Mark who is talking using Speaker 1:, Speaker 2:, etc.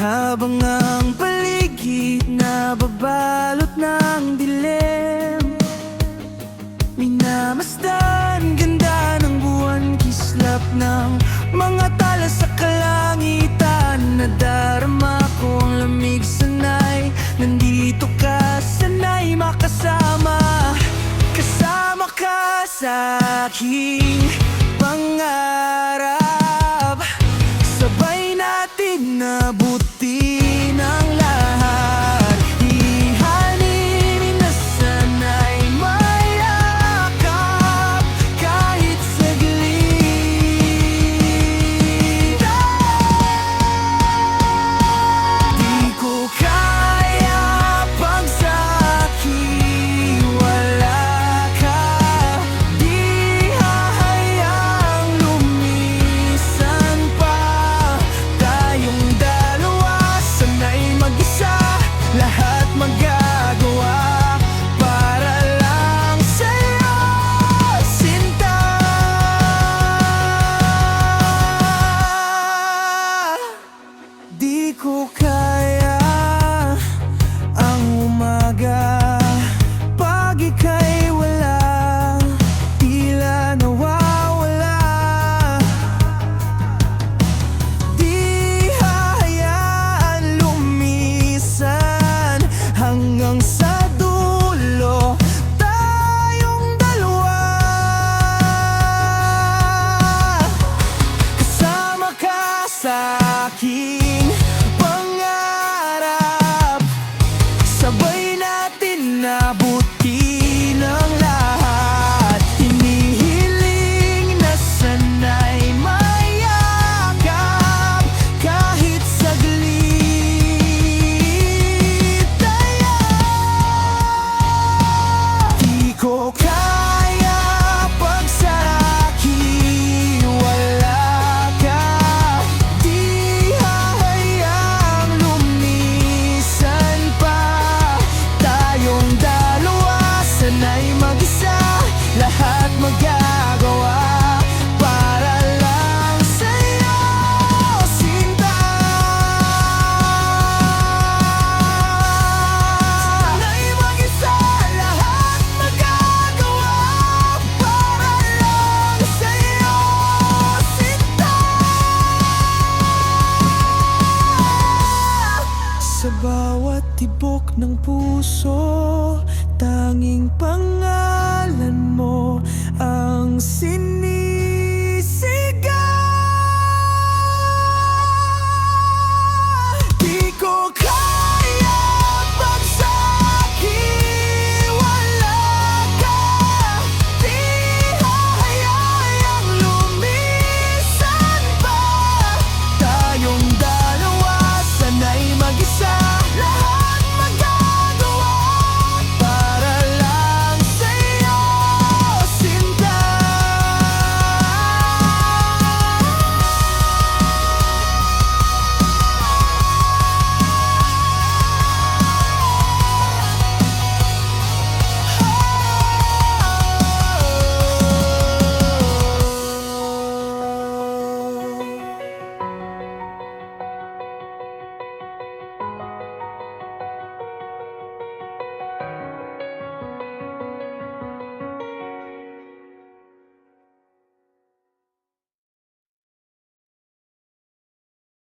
Speaker 1: Habang ang paligid nababalot ng dilim, minamasdan ganda ng buwan, kislap ng mga tala sa kalangitan. Nadarama ko ang lamig, sanay nandito ka, sanay makasama. Kasama ka sa aking pangarap, sabay natin nabutin ang lahat. Ihanin na sana'y mayakap kahit saglit. Di ko kaya pag sa akin wala ka. Di hahayang lumisan pa tayong dalawa, sana'y mag-isa, lahat magagawa para lang sa'yo, sinta. Di ko kaya ang umaga pag ika'y wala, tila nawawala. Di hahayaan lumisan hanggang sa dulo, tayong dalawa. Kasama ka sa aking pangarap, sabay natin nabutin ang lahat. Hinihiling na sana'y mayakap kahit saglit. Di ko kaya pag sa akin wala ka. Di hahayang lumisan pa tayong dalawa, sana'y mag-isa, lahat magagawa para lang sa'yo, sinta. Sana'y mag-isa, lahat magagawa para lang sa'yo, sinta. Sa bawat tibok ng puso, tanging pangarap